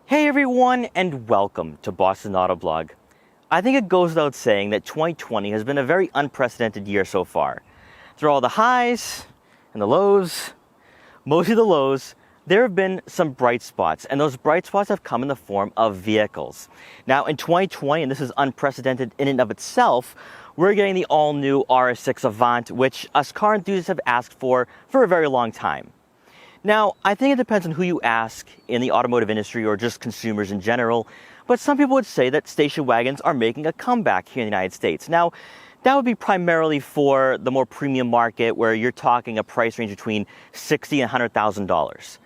Hey everyone, and welcome to Boston Autoblog. I think it goes without saying that 2020 has been a very unprecedented year so far. Through all the highs and the lows, mostly the lows, there have been some bright spots, and those bright spots have come in the form of vehicles. Now in 2020, and this is unprecedented in and of itself, we're getting the all-new RS6 Avant, which us car enthusiasts have asked for a very long time. Now, I think it depends on who you ask in the automotive industry or just consumers in general, but some people would say that station wagons are making a comeback here in the United States. Now, that would be primarily for the more premium market where you're talking a price range between $60,000 and $100,000.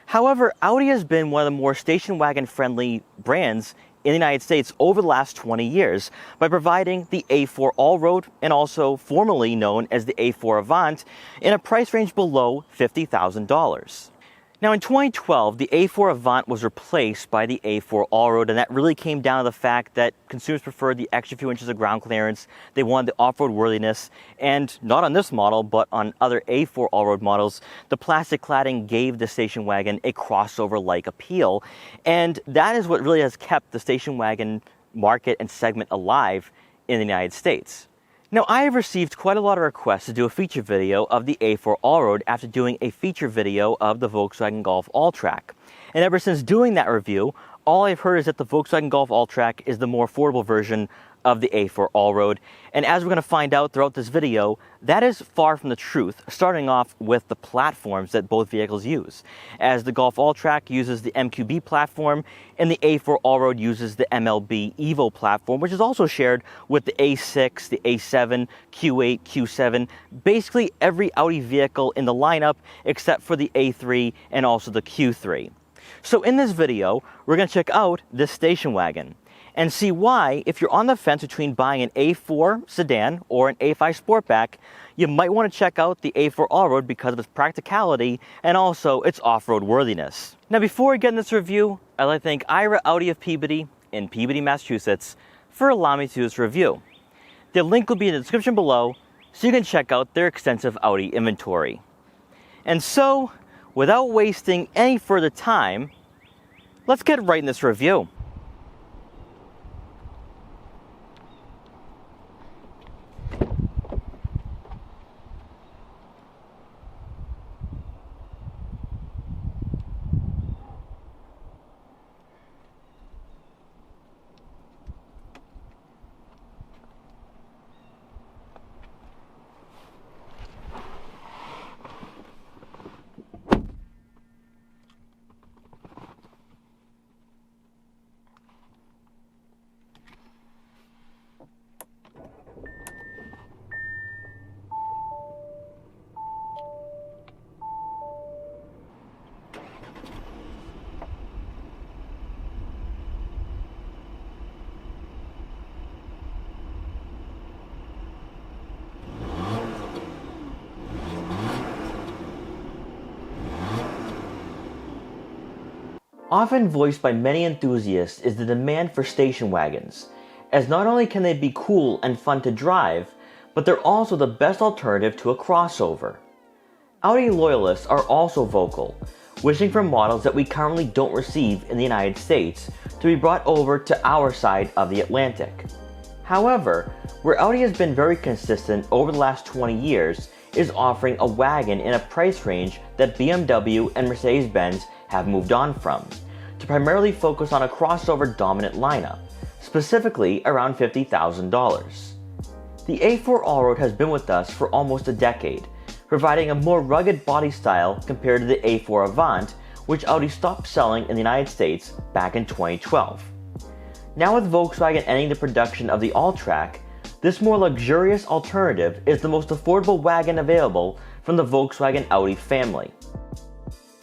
However, Audi has been one of the more station wagon friendly brands in the United States over the last 20 years by providing the A4 Allroad and also formerly known as the A4 Avant in a price range below $50,000. Now in 2012, the A4 Avant was replaced by the A4 Allroad, and that really came down to the fact that consumers preferred the extra few inches of ground clearance, they wanted the off-road worthiness, and not on this model, but on other A4 Allroad models, the plastic cladding gave the station wagon a crossover-like appeal, and that is what really has kept the station wagon market and segment alive in the United States. Now, I have received quite a lot of requests to do a feature video of the A4 Allroad after doing a feature video of the Volkswagen Golf All-Track. And ever since doing that review, all I've heard is that the Volkswagen Golf All-Track is the more affordable version of the A4 Allroad. And as we're going to find out throughout this video, that is far from the truth, starting off with the platforms that both vehicles use. As the Golf All-Track uses the MQB platform, and the A4 Allroad uses the MLB Evo platform, which is also shared with the A6, the A7, Q8, Q7, basically every Audi vehicle in the lineup except for the A3 and also the Q3. So in this video, we're going to check out this station wagon and see why, if you're on the fence between buying an A4 sedan or an A5 Sportback, you might want to check out the A4 Allroad because of its practicality and also its off-road worthiness. Now before we get in this review, I'd like to thank Ira Audi of Peabody in Peabody, Massachusetts for allowing me to do this review. The link will be in the description below so you can check out their extensive Audi inventory. And so, without wasting any further time, let's get right in this review. Often voiced by many enthusiasts is the demand for station wagons, as not only can they be cool and fun to drive, but they're also the best alternative to a crossover. Audi loyalists are also vocal, wishing for models that we currently don't receive in the United States to be brought over to our side of the Atlantic. However, where Audi has been very consistent over the last 20 years is offering a wagon in a price range that BMW and Mercedes-Benz have moved on from, to primarily focus on a crossover dominant lineup, specifically around $50,000. The A4 Allroad has been with us for almost a decade, providing a more rugged body style compared to the A4 Avant, which Audi stopped selling in the United States back in 2012. Now with Volkswagen ending the production of the All-Track, this more luxurious alternative is the most affordable wagon available from the Volkswagen Audi family.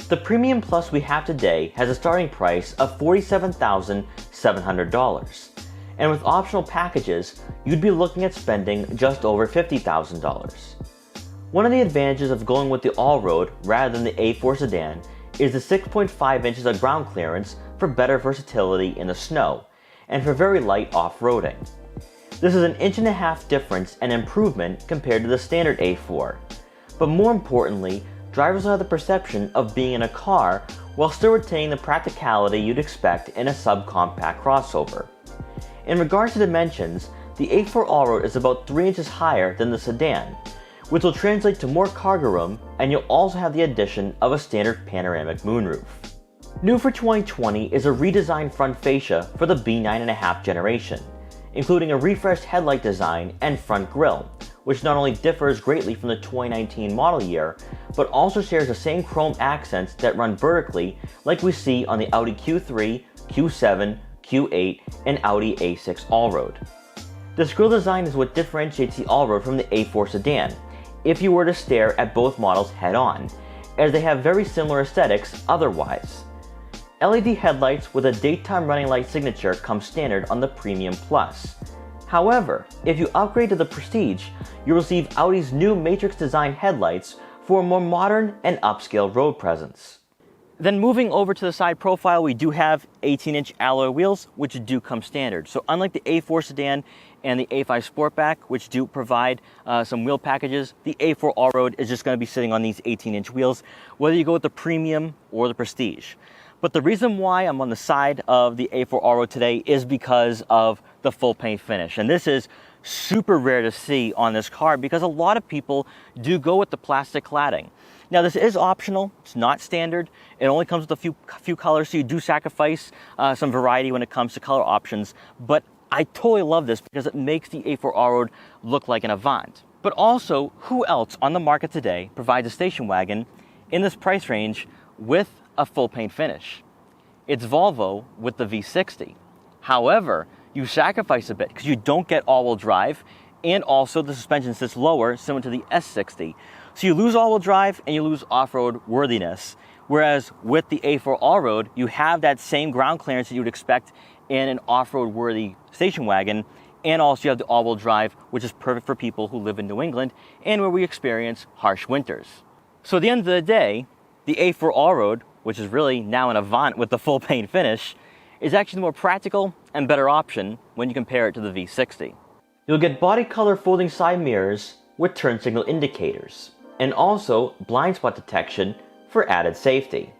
The Premium Plus we have today has a starting price of $47,700, and with optional packages, you'd be looking at spending just over $50,000. One of the advantages of going with the Allroad rather than the A4 sedan is the 6.5 inches of ground clearance for better versatility in the snow, and for very light off-roading. This is an 1.5 inch difference and improvement compared to the standard A4, but more importantly, drivers will have the perception of being in a car while still retaining the practicality you'd expect in a subcompact crossover. In regards to dimensions, the A4 Allroad is about 3 inches higher than the sedan, which will translate to more cargo room, and you'll also have the addition of a standard panoramic moonroof. New for 2020 is a redesigned front fascia for the B9.5 generation, including a refreshed headlight design and front grille, which not only differs greatly from the 2019 model year, but also shares the same chrome accents that run vertically like we see on the Audi Q3, Q7, Q8, and Audi A6 Allroad. This grille design is what differentiates the Allroad from the A4 sedan, if you were to stare at both models head-on, as they have very similar aesthetics otherwise. LED headlights with a daytime running light signature come standard on the Premium Plus. However, if you upgrade to the Prestige, you'll receive Audi's new Matrix design headlights for a more modern and upscale road presence. Then moving over to the side profile, we do have 18-inch alloy wheels, which do come standard. So unlike the A4 sedan and the A5 Sportback, which do provide some wheel packages, the A4 Allroad is just going to be sitting on these 18-inch wheels, whether you go with the Premium or the Prestige. But the reason why I'm on the side of the A4 Allroad today is because of the full paint finish. And this is super rare to see on this car because a lot of people do go with the plastic cladding. Now this is optional, it's not standard. It only comes with a few colors, so you do sacrifice some variety when it comes to color options. But I totally love this because it makes the A4 Allroad look like an Avant. But also, who else on the market today provides a station wagon in this price range with a full paint finish? It's Volvo with the V60. However, you sacrifice a bit because you don't get all-wheel drive, and also the suspension sits lower, similar to the S60. So you lose all-wheel drive and you lose off-road worthiness. Whereas with the A4 Allroad, you have that same ground clearance that you would expect in an off-road worthy station wagon, and also you have the all-wheel drive, which is perfect for people who live in New England and where we experience harsh winters. So at the end of the day, the A4 Allroad, which is really now an Avant with the full paint finish, is actually the more practical and better option when you compare it to the V60. You'll get body color folding side mirrors with turn signal indicators, and also blind spot detection for added safety.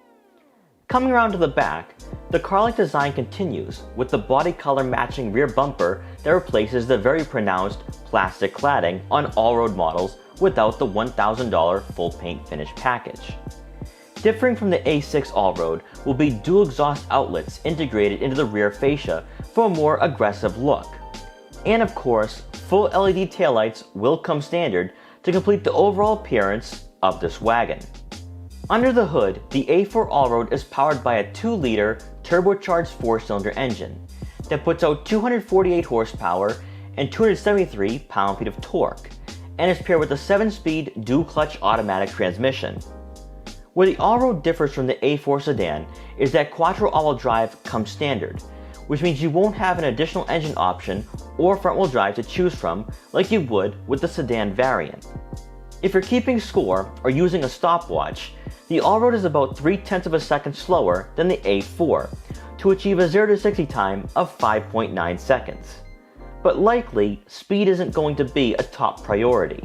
Coming around to the back, the car-like design continues with the body color matching rear bumper that replaces the very pronounced plastic cladding on all-road models without the $1,000 full paint finish package. Differing from the A6 Allroad will be dual exhaust outlets integrated into the rear fascia for a more aggressive look. And of course, full LED taillights will come standard to complete the overall appearance of this wagon. Under the hood, the A4 Allroad is powered by a 2-liter turbocharged 4-cylinder engine that puts out 248 horsepower and 273 pound-feet of torque, and is paired with a 7-speed dual-clutch automatic transmission. Where the Allroad differs from the A4 sedan is that quattro all-wheel drive comes standard, which means you won't have an additional engine option or front-wheel drive to choose from like you would with the sedan variant. If you're keeping score or using a stopwatch, the Allroad is about 0.3 of a second slower than the A4 to achieve a 0 to 60 time of 5.9 seconds. But likely, speed isn't going to be a top priority.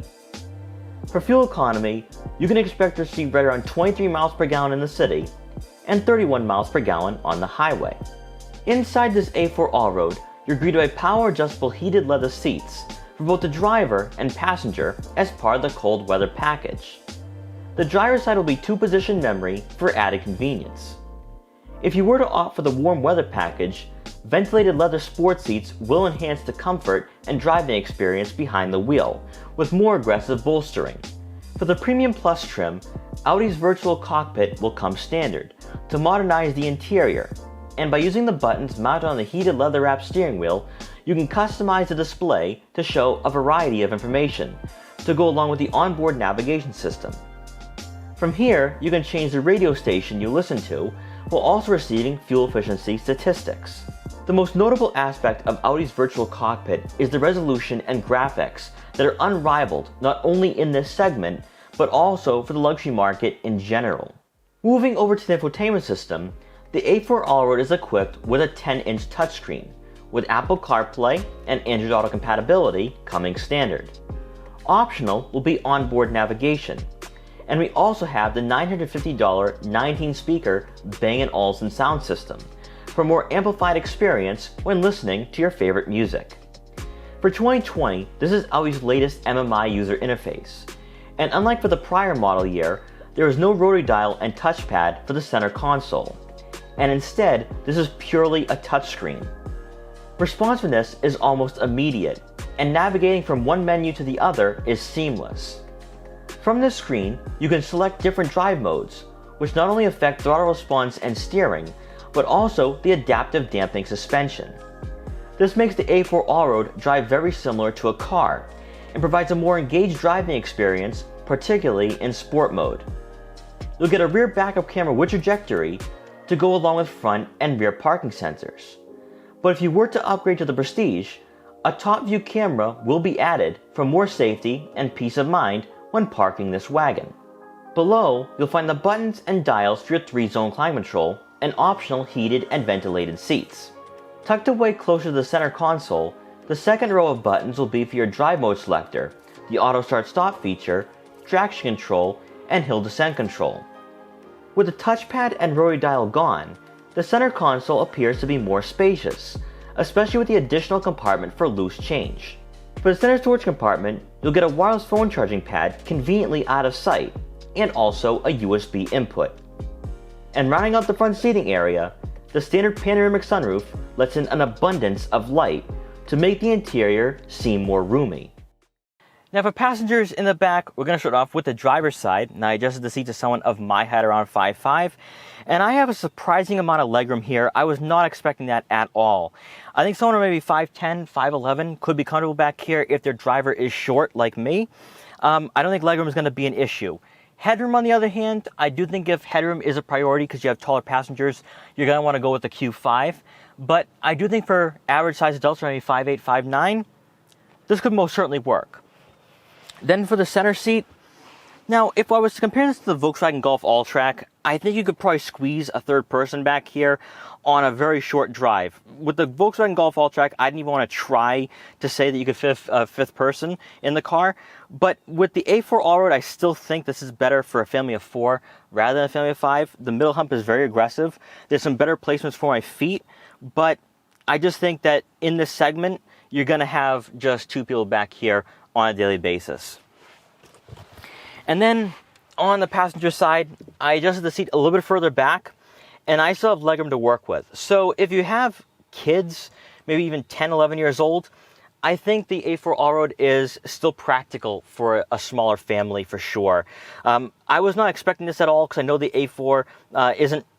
For fuel economy, you can expect to receive right around 23 miles per gallon in the city and 31 miles per gallon on the highway. Inside this A4 Allroad, you're greeted by power-adjustable heated leather seats for both the driver and passenger as part of the cold weather package. The driver's side will be 2-position memory for added convenience. If you were to opt for the warm weather package, ventilated leather sport seats will enhance the comfort and driving experience behind the wheel, with more aggressive bolstering. For the Premium Plus trim, Audi's virtual cockpit will come standard to modernize the interior, and by using the buttons mounted on the heated leather-wrapped steering wheel, you can customize the display to show a variety of information to go along with the onboard navigation system. From here, you can change the radio station you listen to while also receiving fuel efficiency statistics. The most notable aspect of Audi's virtual cockpit is the resolution and graphics that are unrivaled not only in this segment, but also for the luxury market in general. Moving over to the infotainment system, the A4 Allroad is equipped with a 10-inch touchscreen, with Apple CarPlay and Android Auto compatibility coming standard. Optional will be onboard navigation, And we also have the $950 19-speaker Bang & Olufsen sound system for a more amplified experience when listening to your favorite music. For 2020, this is Audi's latest MMI user interface. And unlike for the prior model year, there is no rotary dial and touchpad for the center console. And instead, this is purely a touchscreen. Responsiveness is almost immediate, and navigating from one menu to the other is seamless. From this screen, you can select different drive modes, which not only affect throttle response and steering, but also the adaptive damping suspension. This makes the A4 Allroad drive very similar to a car, and provides a more engaged driving experience, particularly in sport mode. You'll get a rear backup camera with trajectory to go along with front and rear parking sensors. But if you were to upgrade to the Prestige, a top view camera will be added for more safety and peace of mind when parking this wagon. Below, you'll find the buttons and dials for your 3-zone climate control and optional heated and ventilated seats. Tucked away closer to the center console, the second row of buttons will be for your drive mode selector, the auto start-stop feature, traction control, and hill descent control. With the touchpad and rotary dial gone, the center console appears to be more spacious, especially with the additional compartment for loose change. For the center storage compartment, you'll get a wireless phone charging pad conveniently out of sight, and also a USB input. And rounding out the front seating area, the standard panoramic sunroof lets in an abundance of light to make the interior seem more roomy. Now for passengers in the back, we're going to start off with the driver's side. Now I adjusted the seat to someone of my height, around 5'5", and I have a surprising amount of legroom here. I was not expecting that at all. I think someone maybe 5'10", 5'11", could be comfortable back here if their driver is short like me. I don't think legroom is going to be an issue. Headroom, on the other hand, I do think if headroom is a priority because you have taller passengers, you're going to want to go with the Q5. But I do think for average size adults, maybe 5'8", 5'9", this could most certainly work. Then for the center seat, now if I was to compare this to the Volkswagen Golf All-Track, I think you could probably squeeze a third person back here on a very short drive. With the Volkswagen Golf All-Track, I didn't even want to try to say that you could fit a fifth person in the car. But with the A4 Allroad, I still think this is better for a family of 4 rather than a family of 5. The middle hump is very aggressive. There's some better placements for my feet, but I just think that in this segment, you're going to have just 2 people back here on a daily basis. And then on the passenger side, I adjusted the seat a little bit further back, and I still have legroom to work with. So if you have kids, maybe even 10, 11 years old, I think the A4 Allroad is still practical for a smaller family for sure. I was not expecting this at all because I know the A4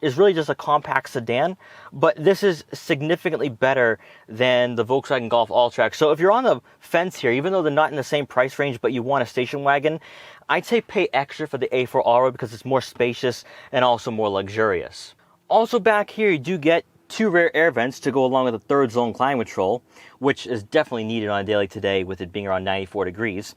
is really just a compact sedan, but this is significantly better than the Volkswagen Golf All-Track. So if you're on the fence here, even though they're not in the same price range, but you want a station wagon, I'd say pay extra for the A4 Allroad because it's more spacious and also more luxurious. Also back here, you do get 2 rear air vents to go along with the 3rd zone climate control, which is definitely needed on a daily today with it being around 94 degrees.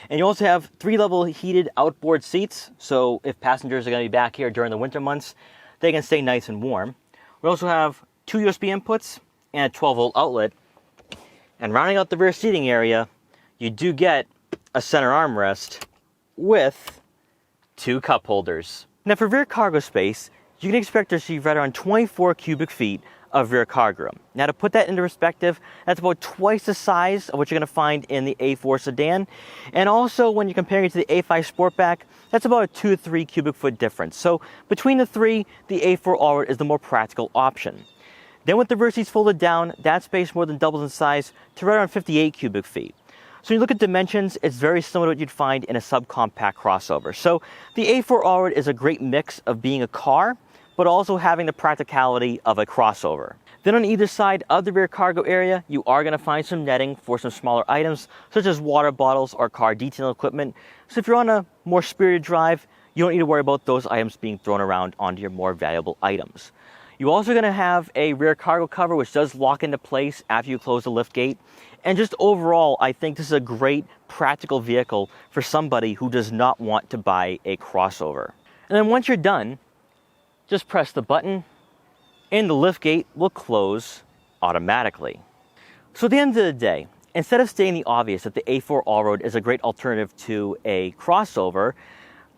And you also have 3-level heated outboard seats, so if passengers are going to be back here during the winter months, they can stay nice and warm. We also have 2 USB inputs and a 12-volt outlet. And rounding out the rear seating area, you do get a center armrest with 2 cup holders. Now for rear cargo space, you can expect to receive right around 24 cubic feet of rear cargo room. Now to put that into perspective, that's about twice the size of what you're going to find in the A4 sedan. And also when you're comparing it to the A5 Sportback, that's about a 2 to 3 cubic foot difference. So between the 3, the A4 Allroad is the more practical option. Then with the rear seats folded down, that space more than doubles in size to right around 58 cubic feet. So when you look at dimensions, it's very similar to what you'd find in a subcompact crossover. So the A4 Allroad is a great mix of being a car, but also having the practicality of a crossover. Then on either side of the rear cargo area, you are going to find some netting for some smaller items, such as water bottles or car detailing equipment. So if you're on a more spirited drive, you don't need to worry about those items being thrown around onto your more valuable items. You're also going to have a rear cargo cover, which does lock into place after you close the lift gate. And just overall, I think this is a great practical vehicle for somebody who does not want to buy a crossover. And then once you're done, just press the button and the lift gate will close automatically. So at the end of the day, instead of stating the obvious that the A4 Allroad is a great alternative to a crossover,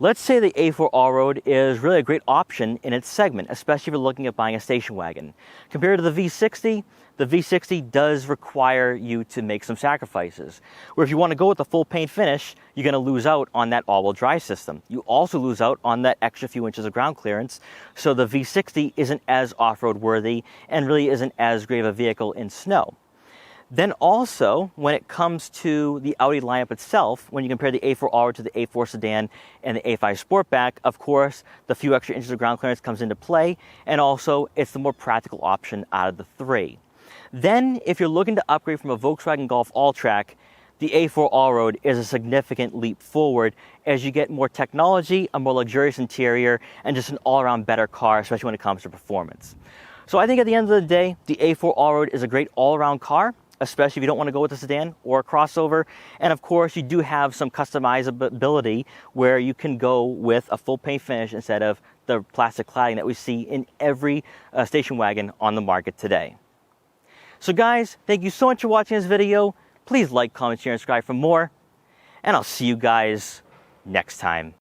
Let's say the A4 Allroad is really a great option in its segment, especially if you're looking at buying a station wagon. Compared to the V60, the V60 does require you to make some sacrifices. Where if you want to go with the full paint finish, you're going to lose out on that all-wheel drive system. You also lose out on that extra few inches of ground clearance, so the V60 isn't as off-road worthy and really isn't as great of a vehicle in snow. Then also, when it comes to the Audi lineup itself, when you compare the A4 Allroad to the A4 Sedan and the A5 Sportback, of course, the few extra inches of ground clearance comes into play, and also it's the more practical option out of the three. Then, if you're looking to upgrade from a Volkswagen Golf All-Track, the A4 Allroad is a significant leap forward as you get more technology, a more luxurious interior, and just an all-around better car, especially when it comes to performance. So I think at the end of the day, the A4 Allroad is a great all-around car, especially if you don't want to go with a sedan or a crossover. And of course, you do have some customizability where you can go with a full paint finish instead of the plastic cladding that we see in every station wagon on the market today. So guys, thank you so much for watching this video. Please like, comment, share, and subscribe for more. And I'll see you guys next time.